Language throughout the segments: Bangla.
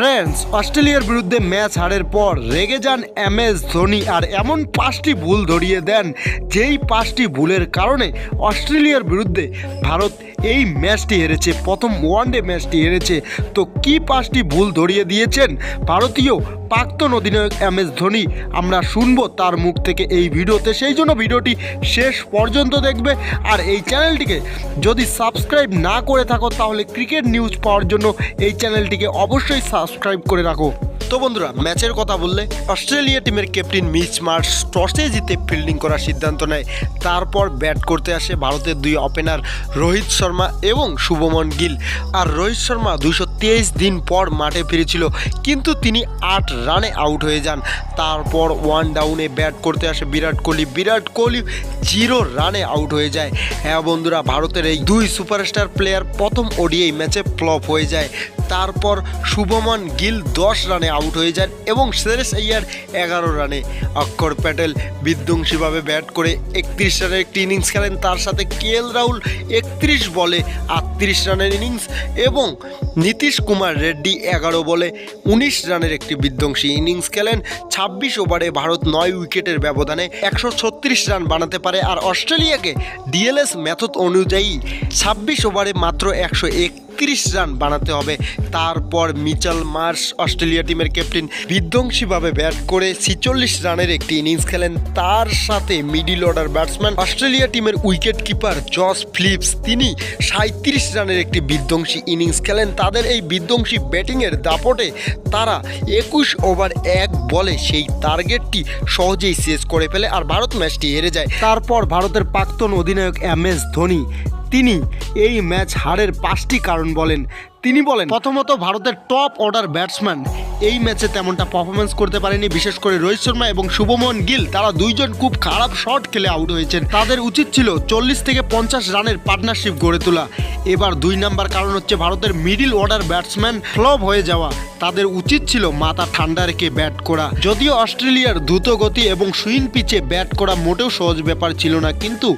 ফ্রেন্ডস, অস্ট্রেলিয়ার বিরুদ্ধে ম্যাচ হারের পর রেগে যান MS ধোনি আর এমন 5টি ভুল ধরিয়ে দেন যেই 5টি ভুলের কারণে অস্ট্রেলিয়ার বিরুদ্ধে ভারত এই ম্যাচটি হেরেছে, প্রথম ওয়ানডে ম্যাচটি হেরেছে। তো কি 5টি ভুল ধরিয়ে দিয়েছেন ভারতীয় প্রাক্তন অধিনায়ক MS ধোনি, আমরা শুনবো তার মুখ থেকে এই ভিডিওতে। সেই জন্য ভিডিওটি শেষ পর্যন্ত দেখবে। আর এই চ্যানেলটিকে যদি সাবস্ক্রাইব না করে থাকো তাহলে ক্রিকেট নিউজ পাওয়ার জন্য এই চ্যানেলটিকে অবশ্যই সাবস্ক্রাইব করে রাখো। তো বন্ধুরা, ম্যাচের কথা বললে অস্ট্রেলিয়া টিমের ক্যাপ্টেন মিচ মার্শ টসে জিতে ফিল্ডিং করার সিদ্ধান্ত নেয়। তারপর ব্যাট করতে আসে ভারতের দুই ওপেনার রোহিত শর্মা এবং শুভমন গিল। আর রোহিত শর্মা 223 দিন পর মাঠে ফিরেছিল, কিন্তু তিনি 8 রানে আউট হয়ে যান। তারপর ওয়ান ডাউনে ব্যাট করতে আসে বিরাট কোহলি 0 রানে আউট হয়ে যায়। হ্যাঁ বন্ধুরা, ভারতের এই দুই সুপারস্টার প্লেয়ার প্রথম ওডিআই ম্যাচে ফ্লপ হয়ে যায়। তারপর শুভমন গিল 10 রানে আউট হয়ে যান এবং শ্রেয়স আইয়ার 11 রানে। অক্ষর প্যাটেল বিধ্বংসীভাবে ব্যাট করে 31 রানের একটি ইনিংস খেলেন। তার সাথে KL রাহুল 31 বলে 38 রানের ইনিংস এবং নীতিশ কুমার রেড্ডি 11 বলে 19 রানের একটি বিধ্বংসী ইনিংস খেলেন। 26 ওভারে ভারত 9 উইকেটের ব্যবধানে 136 রান বানাতে পারে। আর অস্ট্রেলিয়াকে DLS মেথড অনুযায়ী 26 ওভারে মাত্র 131 রান বানাতে হবে। তারপর মিচেল মার্শ অস্ট্রেলিয়া টিমের ক্যাপ্টেন বিধ্বংসীভাবে ব্যাট করে 46 রানের একটি ইনিংস খেলেন। তার সাথে মিডল অর্ডার ব্যাটসম্যান অস্ট্রেলিয়া টিমের উইকেট কিপার জস ফিলিপস, তিনি 37 রানের একটি বিধ্বংসী ইনিংস খেলেন। তাদের এই বিধ্বংসী ব্যাটিংয়ের দাপটে তারা 21 ওভার 1 বলে সেই টার্গেটটি সহজেই শেষ করে ফেলে আর ভারত ম্যাচটি হেরে যায়। তারপর ভারতের প্রাক্তন অধিনায়ক MS ধোনি তিনি এই ম্যাচ হারের 5টি কারণ বলেন। তিনি বলেন, প্রথমত ভারতের টপ অর্ডার ব্যাটসম্যান এই ম্যাচে তেমনটা পারফরমেন্স করতে পারেনি, বিশেষ করে রোহিত শর্মা এবং শুভমন গিল। তারা দুইজন খুব খারাপ শট খেলে আউট হয়েছেন। তাদের উচিত ছিল 40 থেকে 50 রানের পার্টনারশিপ গড়ে তোলা। এবার 2 নাম্বার কারণ হচ্ছে ভারতের মিডল অর্ডার ব্যাটসম্যান ফ্লপ হয়ে যাওয়া। তাদের উচিত ছিল মাথা ঠান্ডা রেখে ব্যাট করা। যদিও অস্ট্রেলিয়ার দ্রুত গতি এবং সুইং পিচে ব্যাট করা মোটেও সহজ ব্যাপার ছিল না, কিন্তু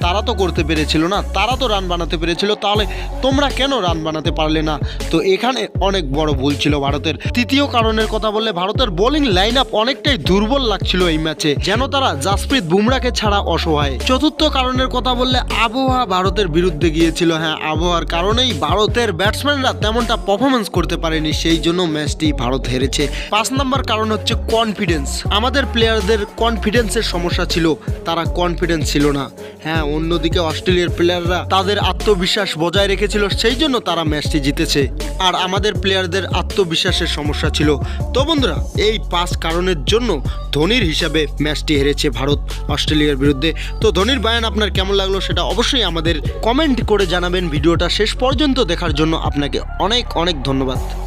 তারা তো করতে পেরেছিল না, তারা তো রান বানাতে পেরেছিল। তাহলে তোমরা কেন রান বানাতে পারলে না? তো এখানে অনেক বড় ভুল ছিল ভারতের। তৃতীয় কারণের কথা বললে ভারতের বোলিং লাইন আপ অনেকটাই দুর্বল লাগছিল এই ম্যাচে, যেন তারা জাসপ্রীত বুমরাকে ছাড়া অসহায়। চতুর্থ কারণের কথা বললে আবহাওয়া ভারতের বিরুদ্ধে গিয়েছিল। হ্যাঁ, আবহাওয়ার কারণেই ভারতের ব্যাটসম্যানরা তেমনটা পারফরমেন্স করতে পারেনি, সেই জন্য ম্যাচটি ভারত হেরেছে। 5 নম্বর কারণ হচ্ছে কনফিডেন্স। আমাদের প্লেয়ারদের কনফিডেন্সের সমস্যা ছিল, তারা কনফিডেন্স ছিল না। হ্যাঁ, অন্যদিকে অস্ট্রেলিয়ার প্লেয়াররা তাদের আত্মবিশ্বাস বজায় রেখেছিল, সেই জন্য তারা ম্যাচটি জিতেছে। আর আমাদের প্লেয়ারদের আত্মবিশ্বাসের সমস্যা ছিল। তো বন্ধুরা, এই 5 কারণের জন্য ধোনির হিসাবে ম্যাচটি হেরেছে ভারত অস্ট্রেলিয়ার বিরুদ্ধে। তো ধোনির বয়ান আপনার কেমন লাগলো সেটা অবশ্যই আমাদের কমেন্ট করে জানাবেন। ভিডিওটা শেষ পর্যন্ত দেখার জন্য আপনাকে অনেক অনেক ধন্যবাদ।